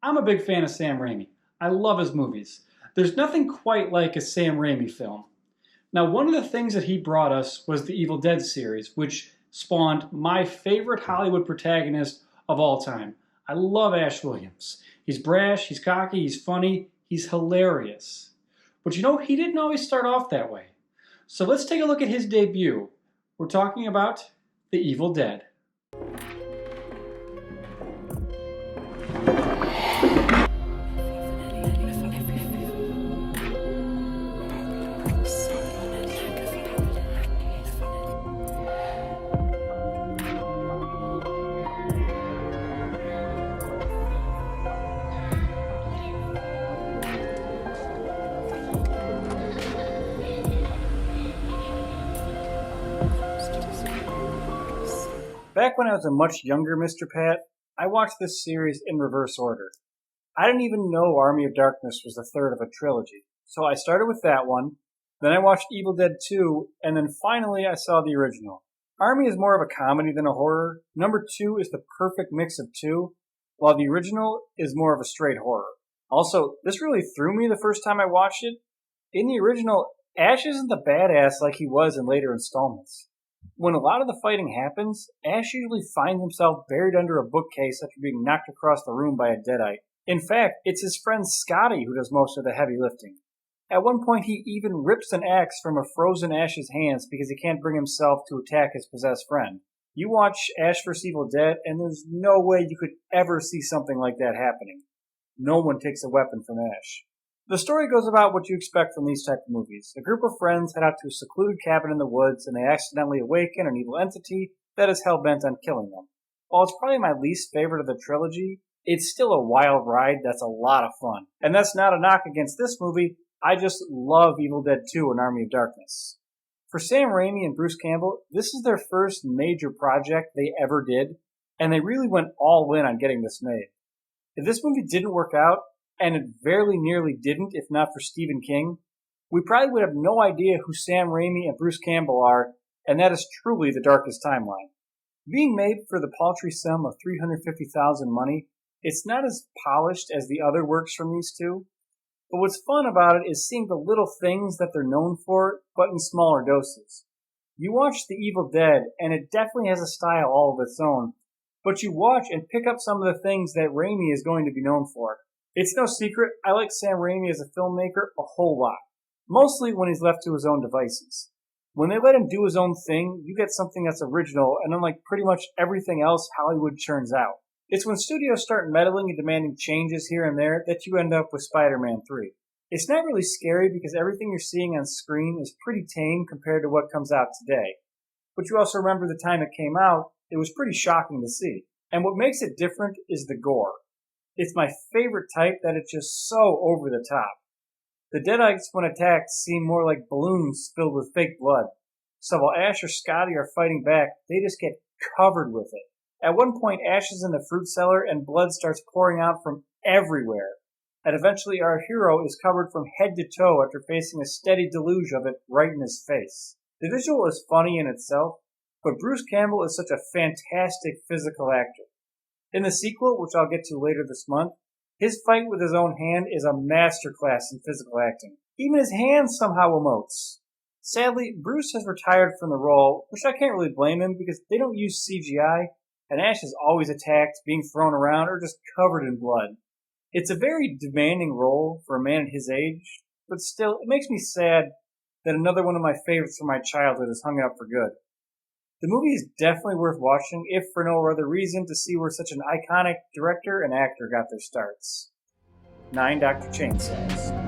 I'm a big fan of Sam Raimi. I love his movies. There's nothing quite like a Sam Raimi film. Now, one of the things that he brought us was the Evil Dead series, which spawned my favorite Hollywood protagonist of all time. I love Ash Williams. He's brash, he's cocky, he's funny, he's hilarious. But you know, he didn't always start off that way. So let's take a look at his debut. We're talking about The Evil Dead. Back when I was a much younger Mr. Pat, I watched this series in reverse order. I didn't even know Army of Darkness was the third of a trilogy, so I started with that one, then I watched Evil Dead 2, and then finally I saw the original. Army is more of a comedy than a horror. Number 2 is the perfect mix of two, while the original is more of a straight horror. Also, this really threw me the first time I watched it. In the original, Ash isn't the badass like he was in later installments. When a lot of the fighting happens, Ash usually finds himself buried under a bookcase after being knocked across the room by a deadite. In fact, it's his friend Scotty who does most of the heavy lifting. At one point, he even rips an axe from a frozen Ash's hands because he can't bring himself to attack his possessed friend. You watch Ash vs. Evil Dead, and there's no way you could ever see something like that happening. No one takes a weapon from Ash. The story goes about what you expect from these type of movies. A group of friends head out to a secluded cabin in the woods, and they accidentally awaken an evil entity that is hell-bent on killing them. While it's probably my least favorite of the trilogy, it's still a wild ride that's a lot of fun. And that's not a knock against this movie, I just love Evil Dead 2 and Army of Darkness. For Sam Raimi and Bruce Campbell, this is their first major project they ever did, and they really went all in on getting this made. If this movie didn't work out, and it very nearly didn't if not for Stephen King, we probably would have no idea who Sam Raimi and Bruce Campbell are, and that is truly the darkest timeline. Being made for the paltry sum of $350,000 money, it's not as polished as the other works from these two, but what's fun about it is seeing the little things that they're known for, but in smaller doses. You watch The Evil Dead, and it definitely has a style all of its own, but you watch and pick up some of the things that Raimi is going to be known for. It's no secret, I like Sam Raimi as a filmmaker a whole lot. Mostly when he's left to his own devices. When they let him do his own thing, you get something that's original and unlike pretty much everything else Hollywood churns out. It's when studios start meddling and demanding changes here and there that you end up with Spider-Man 3. It's not really scary because everything you're seeing on screen is pretty tame compared to what comes out today. But you also remember the time it came out, it was pretty shocking to see. And what makes it different is the gore. It's my favorite type that it's just so over the top. The Deadites, when attacked, seem more like balloons filled with fake blood. So while Ash or Scotty are fighting back, they just get covered with it. At one point, Ash is in the fruit cellar and blood starts pouring out from everywhere. And eventually our hero is covered from head to toe after facing a steady deluge of it right in his face. The visual is funny in itself, but Bruce Campbell is such a fantastic physical actor. In the sequel, which I'll get to later this month, his fight with his own hand is a masterclass in physical acting. Even his hand somehow emotes. Sadly, Bruce has retired from the role, which I can't really blame him because they don't use CGI, and Ash is always attacked, being thrown around, or just covered in blood. It's a very demanding role for a man at his age, but still, it makes me sad that another one of my favorites from my childhood is hung up for good. The movie is definitely worth watching, if for no other reason, to see where such an iconic director and actor got their starts. 9 Dr. Chainsaws.